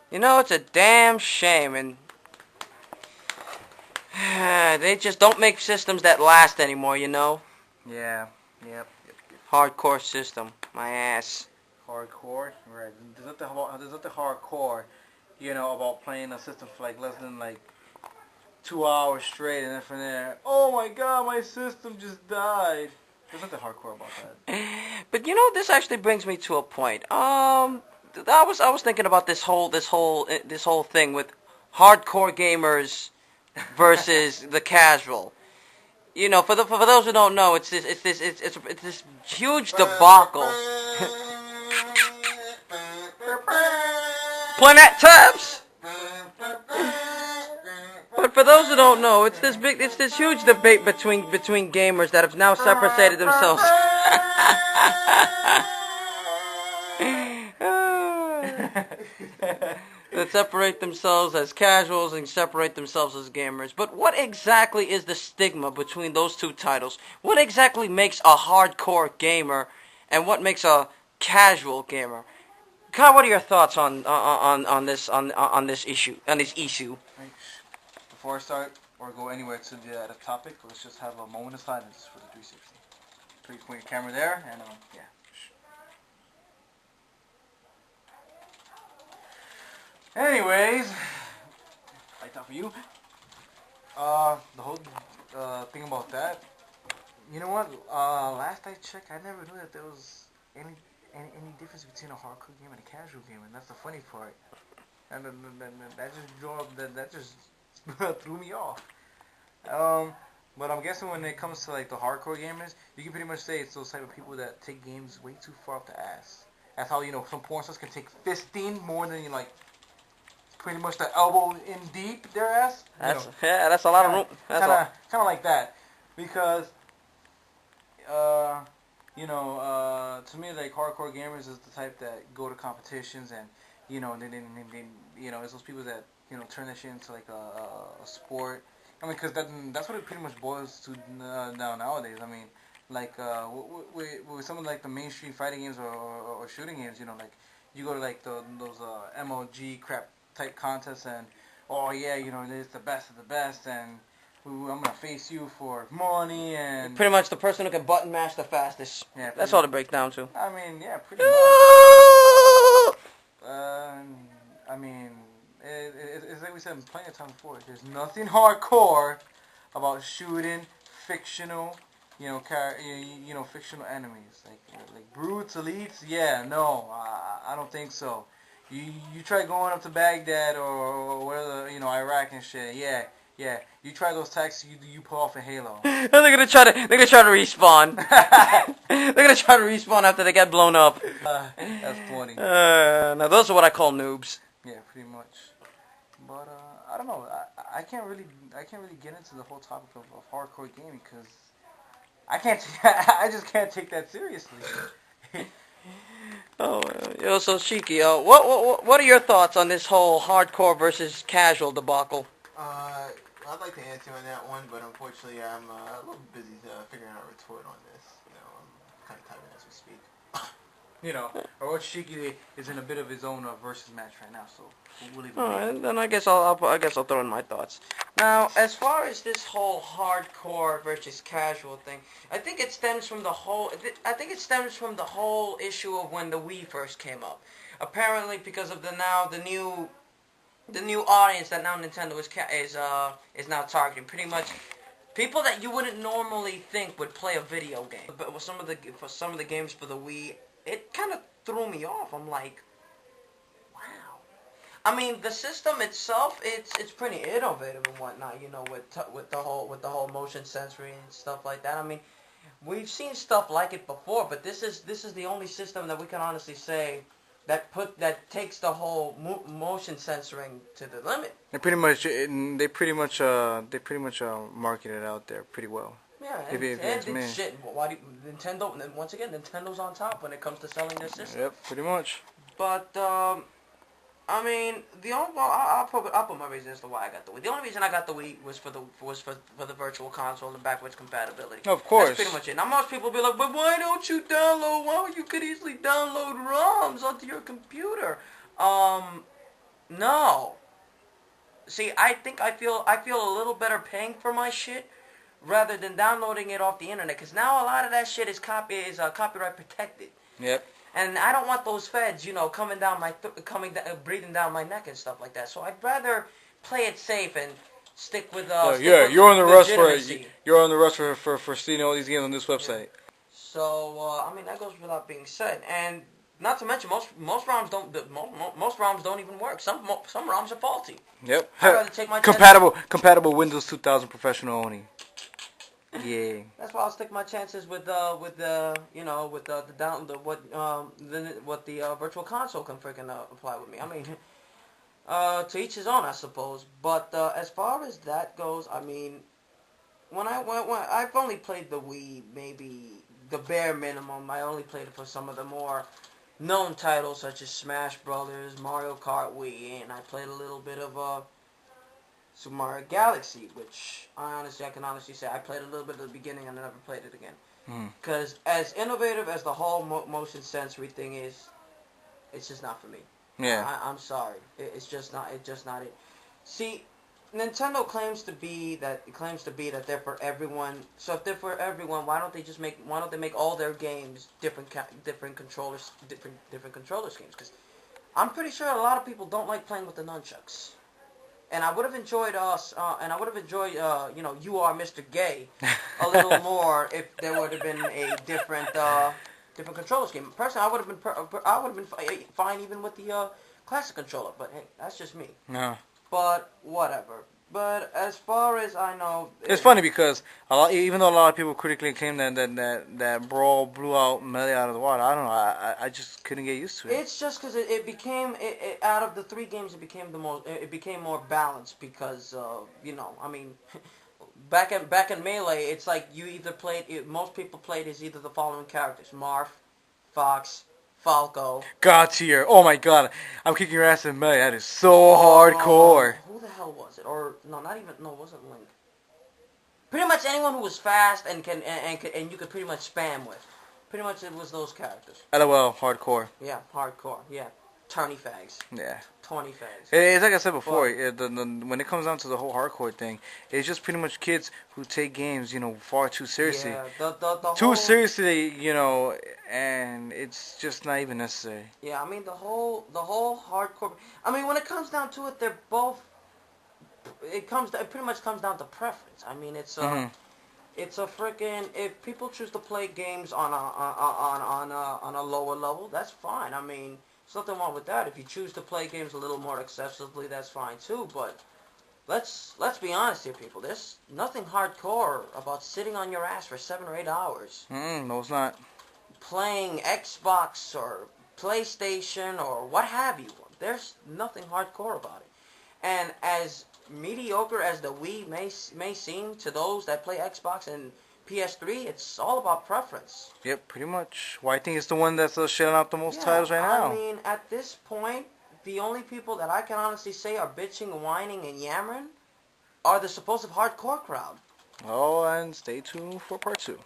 You know, it's a damn shame, and they just don't make systems that last anymore, you know? Yeah. Yep. Hardcore system. My ass. Hardcore. Right. There's nothing hardcore, about playing a system for like less than like 2 hours straight, and then from there, oh my god, my system just died. There's nothing hardcore about that. But you know, this actually brings me to a point. I was thinking about this whole thing with hardcore gamers versus the casual. You know, for those who don't know, it's this huge debacle. Planet tabs. But for those who don't know, it's this huge debate between gamers that have now separated themselves. That separate themselves as casuals and separate themselves as gamers. But what exactly is the stigma between those two titles? What exactly makes a hardcore gamer, and what makes a casual gamer? Kyle, what are your thoughts on this issue? Before I start or go anywhere to the topic, let's just have a moment of silence for the 360. Please point your camera there, and yeah. Anyways, like that for you. The whole thing about that. You know what? Last I checked, I never knew that there was any difference between a hardcore game and a casual game, and that's the funny part. And that just that just threw me off. But I'm guessing when it comes to like the hardcore gamers, you can pretty much say it's those type of people that take games way too far up the ass. That's how some porn stars can take fisting more than pretty much the elbow in deep their ass. That's a lot of room. Kind of like that, because to me, like hardcore gamers is the type that go to competitions and it's those people that turn that shit into like a sport. I mean, because that's what it pretty much boils to nowadays. I mean, like with some of like the mainstream fighting games or shooting games, like you go to like those MLG crap type contests and oh yeah, it's the best of the best and ooh, I'm gonna face you for money and Pretty much the person who can button mash the fastest. yeah, That's all it breaks down to. I mean, yeah, pretty much. I mean, it's like we said plenty of times before. There's nothing hardcore about shooting fictional, fictional enemies like brutes, elites. Yeah, no, I don't think so. You try going up to Baghdad or where Iraq and shit. Yeah, yeah. You try those attacks you pull off in Halo. And they're gonna try to respawn. They're gonna try to respawn after they get blown up. That's funny. Now those are what I call noobs. Yeah, pretty much. But I don't know. I can't really get into the whole topic of hardcore gaming because I just can't take that seriously. Oh, so Shiki, what are your thoughts on this whole hardcore versus casual debacle? I'd like to answer on that one, but unfortunately I'm a little busy figuring out a retort on this. I'm kind of typing as we speak. Or Shiki is in a bit of his own versus match right now, so we'll leave it. Alright, then I guess I'll throw in my thoughts. Now, as far as this whole hardcore versus casual thing, I think it stems from the whole issue of when the Wii first came up. Apparently, because of the new audience that now Nintendo is now targeting, pretty much people that you wouldn't normally think would play a video game. But with some of the games for the Wii, it kind of threw me off. I'm like, wow. I mean, the system itself, it's pretty innovative and whatnot. With the whole motion sensory and stuff like that. I mean, we've seen stuff like it before, but this is the only system that we can honestly say that takes the whole motion censoring to the limit. They pretty much market it out there pretty well. Yeah, and shit. Why do Nintendo? Once again, Nintendo's on top when it comes to selling their system. Yep, pretty much. But I mean, I'll put my reason as to why I got the Wii. The only reason I got the Wii was for the virtual console and backwards compatibility. Of course. That's pretty much it. Now most people be like, but why don't you download? Well, you could easily download ROMs onto your computer. No. See, I feel a little better paying for my shit rather than downloading it off the internet. Cause now a lot of that shit is copyright protected, Yep. and I don't want those feds, coming down breathing down my neck and stuff like that. So I'd rather play it safe and stick with So stick yeah, with you're on the rush for legitimacy. you're on the rush for stealing all these games on this Yeah. website. So I mean that goes without being said, and not to mention most ROMs don't most ROMs don't even work. Some ROMs are faulty. Yep. I'd rather take my chances. Compatible Windows 2000 professional only. Yeah. That's why I'll stick my chances with the down the what the virtual console can freaking apply with me. I mean, to each his own, I suppose. But as far as that goes, I mean, when I've only played the Wii, maybe the bare minimum. I only played it for some of the more known titles such as Smash Brothers, Mario Kart Wii, and I played a little bit of Super Mario Galaxy, which I can honestly say I played a little bit at the beginning and I never played it again. Mm. Because as innovative as the whole motion sensory thing is, it's just not for me. Yeah. I'm sorry, it's just not. It's just not it. See, Nintendo claims to be that they're for everyone. So if they're for everyone, why don't they make all their games different controllers, different controller schemes? Because I'm pretty sure a lot of people don't like playing with the nunchucks. And I would have enjoyed You Are Mr. Gay a little more if there would have been a different controller scheme. Personally, I would have been fine even with the classic controller. But hey, that's just me. No. But whatever. But as far as I know, It's funny because even though a lot of people critically claim that Brawl blew out Melee out of the water, I don't know. I just couldn't get used to it. it's just because it became out of the three games, it became more balanced because I mean. Back in Melee, it's like you either most people played as either the following characters: Marth, Fox, Falco. God tier. Oh my god. I'm kicking your ass in Melee. That is so hardcore. Who the hell was it? Or no, not even. No, it wasn't Link. Pretty much anyone who was fast and you could pretty much spam with. Pretty much it was those characters. LOL, hardcore. Yeah, hardcore. Yeah, tourney fags. Yeah. 20 fags. It's like I said before, when it comes down to the whole hardcore thing, it's just pretty much kids who take games, far too seriously. Yeah, the Too whole, seriously, and it's just not even necessary. Yeah, I mean the whole hardcore. I mean when it comes down to it, they're both. It pretty much comes down to preference. I mean it's a freaking. If people choose to play games on a lower level, that's fine. I mean. There's nothing wrong with that. If you choose to play games a little more excessively, that's fine too. But let's be honest here, people. There's nothing hardcore about sitting on your ass for 7 or 8 hours No, it's not. playing Xbox or PlayStation or what have you. There's nothing hardcore about it. And as mediocre as the Wii may seem to those that play Xbox and PS3, it's all about preference. Yep, pretty much. Well, I think it's the one that's shelling out the most titles right now. I mean, at this point, the only people that I can honestly say are bitching, whining, and yammering are the supposed hardcore crowd. Oh, and stay tuned for part 2.